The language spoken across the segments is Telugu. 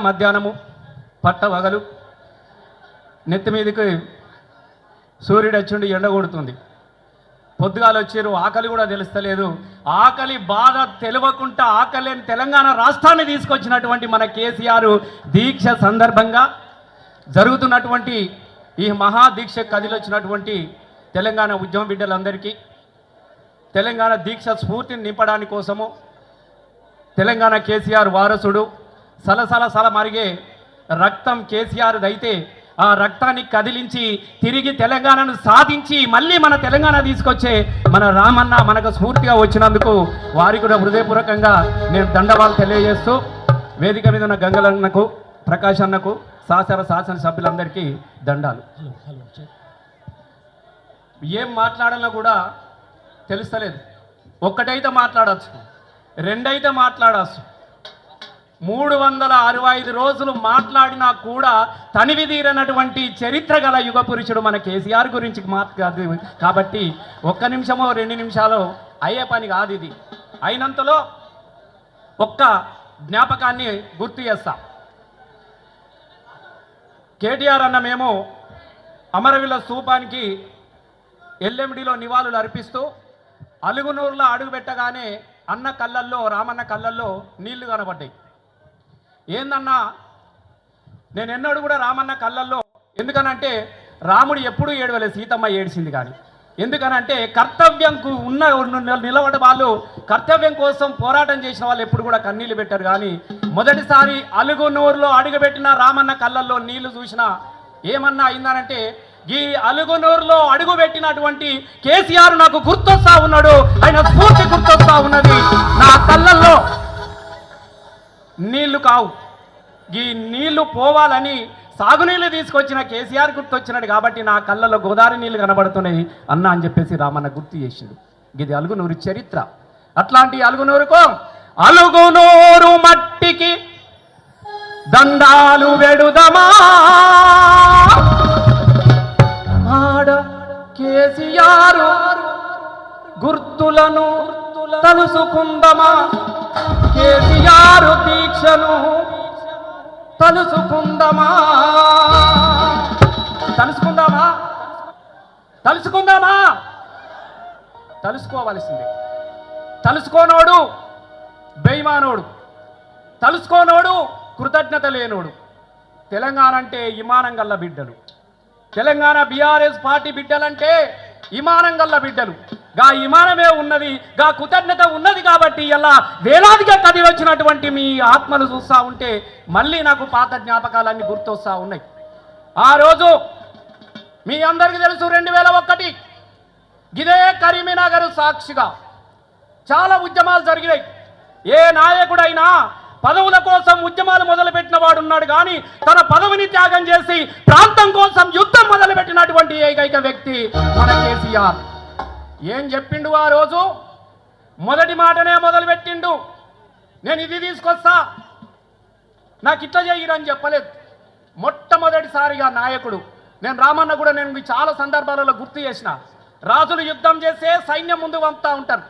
మధ్యాహ్నము పట్టవగలు నెత్తి మీదకి సూర్యుడు వచ్చిండి ఎండ కొడుతుంది. పొద్దుగాలు వచ్చారు, ఆకలి కూడా తెలుస్తలేదు. ఆకలి బాధ తెలియకుండా ఆకలిని తెలంగాణ రాష్ట్రాన్ని తీసుకొచ్చినటువంటి మన కేసీఆర్ దీక్ష సందర్భంగా జరుగుతున్నటువంటి ఈ మహాదీక్ష కదిలొచ్చినటువంటి తెలంగాణ ఉద్యమ బిడ్డలందరికీ తెలంగాణ దీక్ష స్ఫూర్తిని నింపడానికి కోసము తెలంగాణ కేసీఆర్ వారసుడు సలసల మరిగే రక్తం కేసీఆర్ అయితే ఆ రక్తాన్ని కదిలించి తిరిగి తెలంగాణను సాధించి మళ్ళీ మన తెలంగాణ తీసుకొచ్చే మన రామన్న మనకు స్ఫూర్తిగా వచ్చినందుకు వారికి కూడా హృదయపూర్వకంగా నేను దండవాలు తెలియజేస్తూ వేదిక మీద ఉన్న గంగలన్నకు ప్రకాష్ అన్నకు శాసనసభ్యులందరికీ దండాలు. ఏం మాట్లాడాలో కూడా తెలుస్తలేదు. ఒక్కటైతే మాట్లాడచ్చు, రెండైతే మాట్లాడచ్చు, 365 రోజులు మాట్లాడినా కూడా తనివి తీరనటువంటి చరిత్ర గల యుగ పురుషుడు మన కేసీఆర్ గురించి మాట్లాడదు. కాబట్టి 1 నిమిషమో 2 నిమిషాలు అయ్యే పని కాదు ఇది. అయినంతలో ఒక్క జ్ఞాపకాన్ని గుర్తు చేస్తా. కేటీఆర్ అన్న మేము అమరవీరుల స్తూపానికి ఎల్ఎండిలో నివాళులు అర్పిస్తూ అలుగునూరులో అడుగు పెట్టగానే అన్న కళ్ళల్లో రామన్న కళ్ళల్లో నీళ్లు కనబడ్డాయి. ఏందన్నా నేను ఎన్నడూ కూడా రామన్న కళ్ళల్లో, ఎందుకనంటే రాముడు ఎప్పుడూ ఏడవలేదు, సీతమ్మ ఏడిసింది. కానీ ఎందుకనంటే కర్తవ్యంకు నిలబడ్డ వాళ్ళు, కర్తవ్యం కోసం పోరాటం చేసిన వాళ్ళు ఎప్పుడు కూడా కన్నీళ్లు పెట్టారు. కానీ మొదటిసారి అలుగునూరులో అడుగుపెట్టిన రామన్న కళ్ళల్లో నీళ్లు చూసినా ఏమన్నా అయిందనంటే, ఈ అలుగునూరులో అడుగుపెట్టినటువంటి కేసీఆర్ నాకు గుర్తొస్తా ఉన్నాడు, ఆయన స్ఫూర్తి గుర్తొస్తా ఉన్నది. నా కళ్ళల్లో నీళ్లు కావు, ఈ నీళ్లు పోవాలని సాగునీళ్ళు తీసుకొచ్చిన కేసీఆర్ గుర్తొచ్చినాడు. కాబట్టి నా కళ్ళలో గోదావరి నీళ్లు కనబడుతున్నాయి అన్న అని చెప్పేసి రామన్న గుర్తు చేసిండు. ఇది అలుగునూరు చరిత్ర. అట్లాంటి అలుగునూరుకో అలుగునూరు మట్టికి దండాలు వెడుదమా, ఆడ కేసీఆర్ గుర్తులను తలుసుకుందమా, కేసీఆర్ దీక్షను తలుసుకుందామా, తలుసుకోవలసిందే. తలుసుకోనోడు బేయిమానోడు, తలుసుకోనోడు కృతజ్ఞత లేనోడు. తెలంగాణ అంటే ఇమానం గల్ల బిడ్డలు, తెలంగాణ బీఆర్ఎస్ పార్టీ బిడ్డలంటే ఇమానం గల్ల బిడ్డలు. గా ఇమానమే ఉన్నది, గా కృతజ్ఞత ఉన్నది. కాబట్టి ఇలా వేలాదిగా కదిలి వచ్చినటువంటి మీ ఆత్మలు చూస్తూ ఉంటే మళ్ళీ నాకు పాత జ్ఞాపకాలన్నీ గుర్తొస్తూ ఉన్నాయి. ఆ రోజు మీ అందరికీ తెలుసు, 2001 గిదే కరీంనగర్ సాక్షిగా చాలా ఉద్యమాలు జరిగినాయి. ఏ నాయకుడైనా పదవుల కోసం ఉద్యమాలు మొదలుపెట్టిన వాడు ఉన్నాడు, కానీ తన పదవిని త్యాగం చేసి ప్రాంతం కోసం యుద్ధం మొదలుపెట్టినటువంటి ఏకైక వ్యక్తి మన కేసీఆర్. ఏం చెప్పిండు ఆ రోజు? మొదటి మాటనే మొదలుపెట్టిండు, నేను ఇది తీసుకొస్తా, నాకు ఇట్లా చేయరని చెప్పలేదు. మొట్టమొదటిసారిగా నాయకుడు, నేను రామన్న కూడా నేను చాలా సందర్భాలలో గుర్తు చేసిన, రాజులు యుద్ధం చేస్తే సైన్యం ముందు పంపుతా ఉంటారు,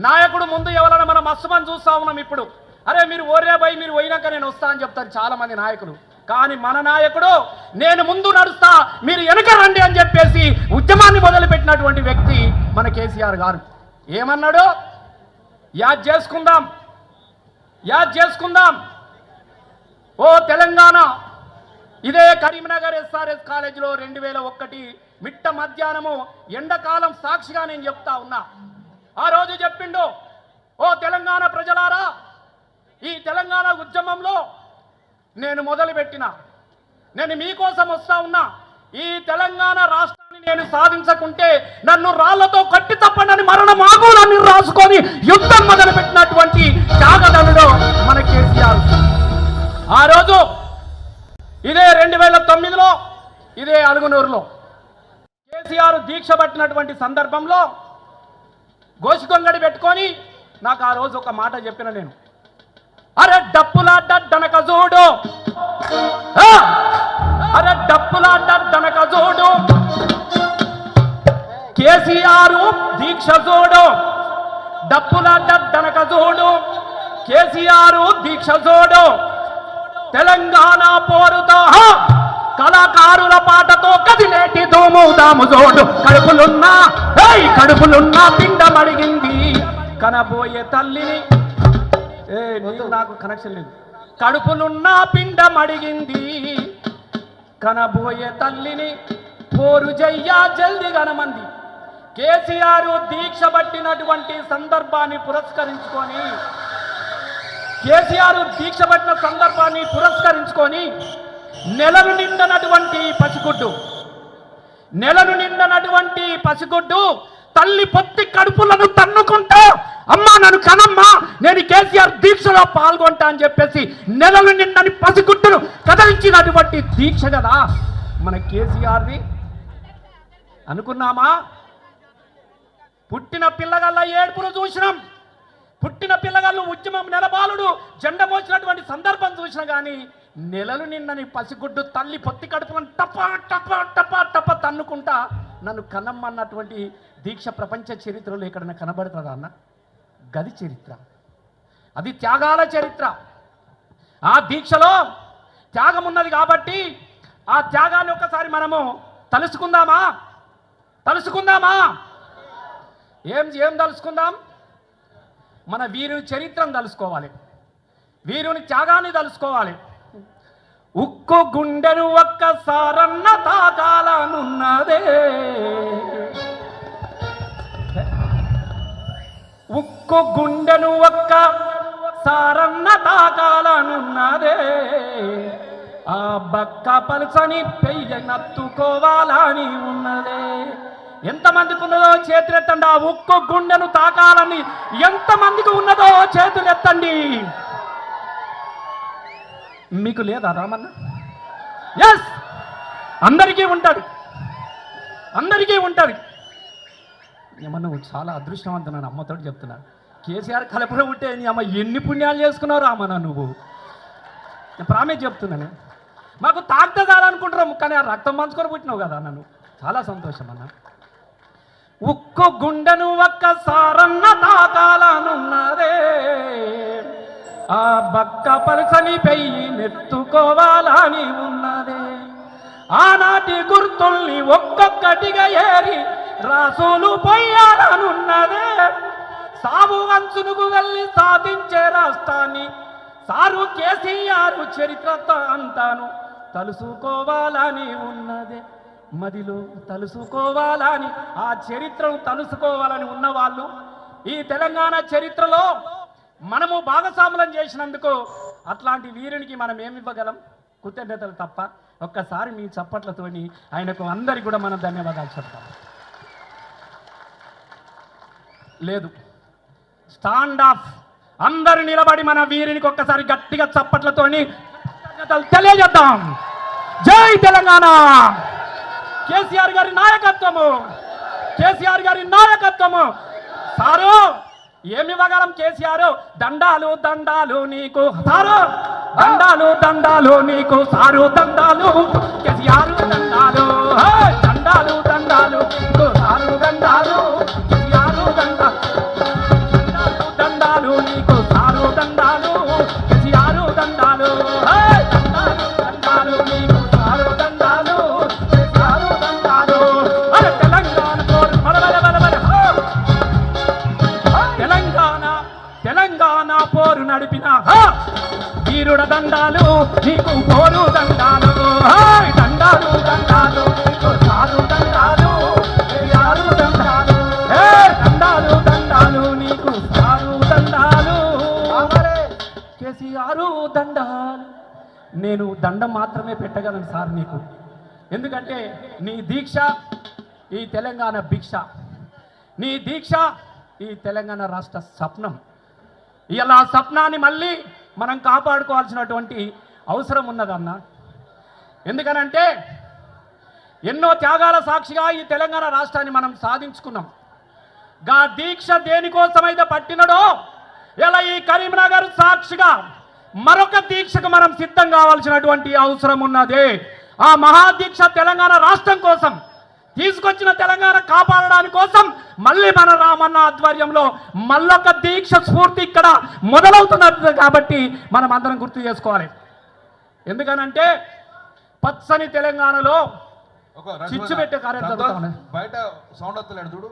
నాయకుడు ముందు ఎవరైనా మనం మస్తుమని చూస్తా ఉన్నాం. ఇప్పుడు అరే మీరు ఓరే భయ్, మీరు పోయినాక నేను వస్తా అని చెప్తారు చాలా మంది నాయకులు. కానీ మన నాయకుడు నేను ముందు నడుస్తా, మీరు వెనక రండి అని చెప్పేసి ఉద్యమాన్ని మొదలుపెట్టినటువంటి వ్యక్తి మన కేసీఆర్ గారు. ఏమన్నాడు? యాద్ చేసుకుందాం ఓ తెలంగాణ. ఇదే కరీంనగర్ ఎస్ఆర్ఎస్ కాలేజీలో 2001 మిట్ట మధ్యాహ్నము ఎండాకాలం సాక్షిగా నేను చెప్తా ఉన్నా. ఆ రోజు చెప్పిండు, ఓ తెలంగాణ ప్రజలారా, ఈ తెలంగాణ ఉద్యమంలో నేను మొదలుపెట్టిన, నేను మీకోసం వస్తా ఉన్నా. ఈ తెలంగాణ రాష్ట్రాన్ని నేను సాధించకుంటే నన్ను రాళ్లతో కట్టి తప్పనని మరణ మాగూలన్నీ రాసుకొని యుద్ధం మొదలుపెట్టినటువంటి త్యాగదనుడు మన కేసీఆర్. ఆ రోజు ఇదే 2009లో ఇదే అలుగునూరులో కేసీఆర్ దీక్ష పట్టినటువంటి సందర్భంలో గోసిగొంగడి పెట్టుకొని నాకు ఆ రోజు ఒక మాట చెప్పిన నేను, అరే డప్పులాట డనక చూడు, అరే డప్పులాట డనక చూడు, కేసీఆర్ దీక్ష చూడు, డప్పులాట డనక చూడు, కేసీఆర్ దీక్ష చూడు, తెలంగాణ పోరుతో కళాకారుల పాటతో కదిలేటి దోముదాము జోడు కడుపులున్నా పిండమడిగింది కనబోయే తల్లిని నాకు కనెక్షన్ లేదు. కడుపులున్నా పిండమడిగింది కనబోయే తల్లిని పోరు జయ్యా జల్ది గనమంది. కేసీఆర్ దీక్ష పట్టినటువంటి సందర్భాన్ని పురస్కరించుకొని నెలను నిండనటువంటి పసిగుడ్డు తల్లి పొత్తి కడుపులను తన్నుకుంటా అమ్మా నన్ను కనమ్మా నేను కేసీఆర్ దీక్షలో పాల్గొంటా అని చెప్పేసి నెలలు నిండని పసిగుడ్డును కదిలించినటువంటి దీక్ష కదా మన కేసీఆర్ది అనుకున్నామా? పుట్టిన పిల్లగల్ల ఏడుపును చూసినాం, పుట్టిన పిల్లగాళ్ళు ఉద్యమం నెలబాలుడు జెండ మోసినటువంటి సందర్భం చూసినా కానీ నెలలు నిన్నని పసిగుడ్డు తల్లి పొత్తి కడుపులను టప టప టప టప తన్నుకుంటా నన్ను కనమ్మన్నటువంటి దీక్ష ప్రపంచ చరిత్రలో ఎక్కడైనా కనబడుతుందా అన్న? గది చరిత్ర, అది త్యాగాల చరిత్ర. ఆ దీక్షలో త్యాగం ఉన్నది కాబట్టి ఆ త్యాగాన్ని ఒకసారి మనము తలుసుకుందామా? ఏం తలుసుకుందాం? మన వీరుని చరిత్రను తలుసుకోవాలి, వీరుని త్యాగాన్ని తలుసుకోవాలి. ఉక్కు గుండెను ఒక్కసారన్న తాకాలనున్నదే, ఉక్కు గుండెను ఒక్కసారన్న తాకాలనున్నదే, ఆ బక్క పలుసని పెయ్యనత్తుకోవాలని ఉన్నదే. ఎంతమందికి ఉన్నదో చేతులెత్తండి. ఆ ఉక్కు గుండెను తాకాలని ఎంతమందికి ఉన్నదో చేతులెత్తండి. మీకు లేదా రామన్న? ఎస్, అందరికీ ఉంటుంది. నువ్వు చాలా అదృష్టవంతున్నాను, అమ్మతో చెప్తున్నా. కేసీఆర్ కలపలో ఉంటే నీ అమ్మ ఎన్ని పుణ్యాలు చేసుకున్నావు రామన్న నువ్వు. నేను ప్రామిస్ చెప్తున్నాను, మాకు తాగితే చాలనుకుంటున్నాము కానీ ఆ రక్తం పంచుకొని పుట్టినావు కదా నన్ను. చాలా సంతోషం అన్న. ఉక్కు గుండెను ఒక్కసారన్న తాకాలనున్నదే, ఆ బక్క పలుసని పెయ్యి నెత్తుకోవాలని ఉన్నదే. ఆనాటి గుర్తుల్ని ఒక్కొక్కటిగా ఏరి రాసులు పొయ్యాలనున్నదే. సాగు అంచునుకు వెళ్ళి సాధించే రాష్ట్రాన్ని సారు కేసీఆర్ చరిత్ర అంతాను తలుసుకోవాలని ఉన్నదే. మదిలో తలుసుకోవాలని, ఆ చరిత్రను తలుసుకోవాలని ఉన్నవాళ్ళు ఈ తెలంగాణ చరిత్రలో మనము భాగస్వాములం చేసినందుకు అట్లాంటి వీరునికి మనం ఏమి ఇవ్వగలం? కృతజ్ఞతలు తప్ప. ఒక్కసారి మీ చప్పట్లతోని ఆయనకు అందరికి కూడా మనం ధన్యవాదాలు చెప్తాం. లేదు, స్టాండ్ ఆఫ్. అందరు నిలబడి మన వీరునికి ఒక్కసారి గట్టిగా చప్పట్లతోని కృతజ్ఞతలు తెలియజేద్దాం. జై తెలంగాణ! కేసీఆర్ గారి నాయకత్వము. సారు ఏమి ఇవ్వగలం? కేసీఆర్ దండాలు నీకు సారు, దండాలు నీకు సారు, దండాలు కేసీఆర్, దండాలు నీకు సారు, దండాలు కేసీఆర్, దండాలు నీకు సారు, దండాలు కేసీఆర్, దండాలు నీకు సారు, దండాలు కేసీఆర్, దండాలు. తెలంగాణ పోరు నడిపిన వీరుడ దండాలు నీకు పోరు, దండాలు దండాలు నీకు సారు, దండాలు కేసీఆర్, దండాలు నీకు సారు, దండాలు కేసీఆర్, దండాలు. నేను దండం మాత్రమే పెట్టగలను సార్ నీకు, ఎందుకంటే నీ దీక్ష ఈ తెలంగాణ భిక్ష, నీ దీక్ష ఈ తెలంగాణ రాష్ట్ర స్వప్నం. ఇలా స్వప్నాన్ని మళ్ళీ మనం కాపాడుకోవాల్సినటువంటి అవసరం ఉన్నదన్న. ఎందుకనంటే ఎన్నో త్యాగాల సాక్షిగా ఈ తెలంగాణ రాష్ట్రాన్ని మనం సాధించుకున్నాం. గా దీక్ష దేనికోసమైతే పట్టినడో ఇలా ఈ కరీంనగర్ సాక్షిగా మరొక దీక్షకు మనం సిద్ధం కావాల్సినటువంటి అవసరం ఉన్నది. ఆ మహాదీక్ష తెలంగాణ రాష్ట్రం కోసం తీసుకొచ్చిన తెలంగాణ కాపాడడానికి కోసం మళ్ళీ మన రామన్న ఆధ్వర్యంలో మళ్ళొక దీక్ష స్ఫూర్తి ఇక్కడ మొదలవుతున్నది కాబట్టి మనం అందరం గుర్తు చేసుకోవాలి. ఎందుకనంటే పచ్చని తెలంగాణలో ఒక చిచ్చు పెట్టే కార్యక్రమం జరుగుతా ఉన్నది. బయట సౌండ్ వస్తలేడు చూడు.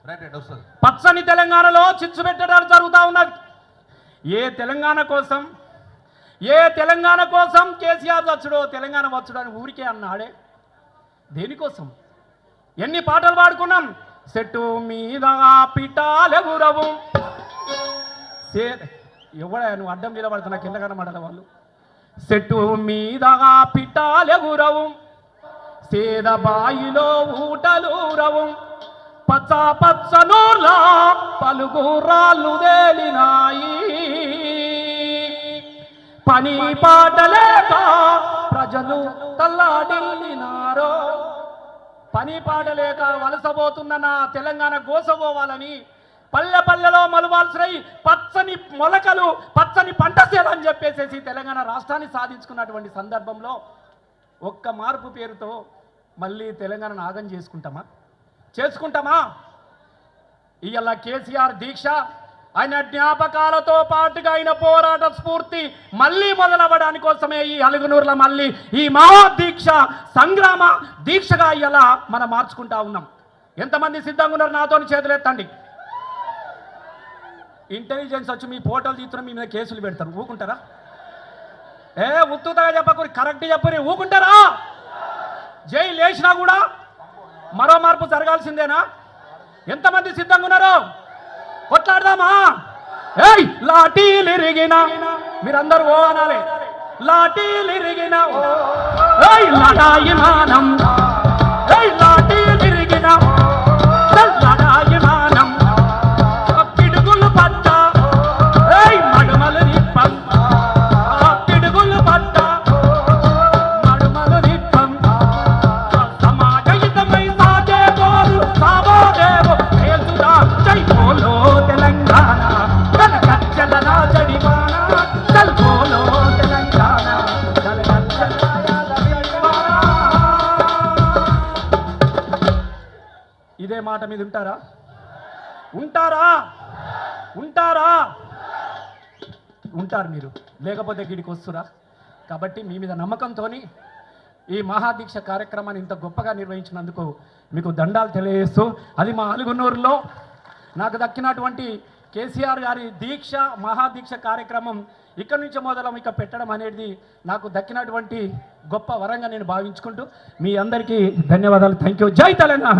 రైట్ రైట్ వస్తుంది. పచ్చని తెలంగాణలో చిచ్చు పెట్టడాలు జరుగుతూ ఉన్నది. ఏ తెలంగాణ కోసం కేసీఆర్ వచ్చుడో తెలంగాణ వచ్చుడో అని ఊరికే అన్నాడే. దేనికోసం ఎన్ని పాటలు పాడుకున్నాం. చెట్టు మీద పిటాలెగురవు ఎవడా నువ్వు అడ్డం నిలబడుతున్నా కింద కనబడాల వాళ్ళు. చెట్టు మీద పిటాలెగురవు సేద బాయిలో ఊటలూరవు పచ్చ పచ్చనూర్లా పలుగురాళ్ళు తేలినాయి పని పాటలేక ప్రజలు తల్లాడిల్లినారో. పని పాటలేక వలసపోతున్న నా తెలంగాణ గోసపోవాలని పల్లె పల్లెలో మలువాల్సినై పచ్చని మొలకలు పచ్చని పంటసేలు అని చెప్పేసి తెలంగాణ రాష్ట్రాన్ని సాధించుకున్నటువంటి సందర్భంలో ఒక్క మార్పు పేరుతో మళ్ళీ తెలంగాణ నాగం చేసుకుంటామా? ఇవాళ కేసీఆర్ దీక్ష ఆయన జ్ఞాపకాలతో పాటుగా ఆయన పోరాట స్ఫూర్తి మళ్ళీ మొదలవ్వడానికి కోసమే ఈ అలుగునూరులో మళ్ళీ ఈ మహాదీక్ష సంగ్రామ దీక్షగా ఇలా మనం మార్చుకుంటా ఉన్నాం. ఎంతమంది సిద్ధంగా ఉన్నారు? నాతో చేతులు ఎత్తండి. ఇంటెలిజెన్స్ వచ్చి మీ ఫోటోలు తీస్తున్న మీ మీద కేసులు పెడతారు. ఊకుంటారా? ఉత్తుతగా చెప్పకూరి కరెక్ట్ చెప్పని ఊకుంటారా? జైలు లేచినా కూడా మరో మార్పు జరగాల్సిందేనా? ఎంతమంది సిద్ధంగా ఉన్నారు? కొట్లాడదామా? లాఠీలిరిగిన మీరందరూ ఓ అనాలి. లాఠీలిరిగిన లడాయి మానం లాఠీలిరిగిన లడాయి మానం పిడుగులు పట్ట మడుమలు నిప్పం పిడుగులు పట్ట మడుమలు నిప్పం సమాజయుతమై సాగే బోరు సాబోదేవో ఏసురా జై బోలో తెలంగాణ కలకచ్చల రాజడివాన చల్ బోలో తెలంగాణ కలకచ్చల రాజడివాన. ఇదే మాట మీద ఉంటారు మీరు, లేకపోతే గిడికి వస్తురా. కాబట్టి మీ మీద నమ్మకంతో ఈ మహాదీక్ష కార్యక్రమాన్ని ఇంత గొప్పగా నిర్వహించినందుకు మీకు దండాలు తెలియజేస్తూ, అది మా అలుగునూరులో నాకు దక్కినటువంటి కేసీఆర్ గారి దీక్ష మహాదీక్ష కార్యక్రమం ఇక్కడి నుంచి మొదలం ఇక పెట్టడం అనేది నాకు దక్కినటువంటి గొప్ప వరంగా నేను భావించుకుంటూ మీ అందరికీ ధన్యవాదాలు. Thank you. జై తెలంగాణ.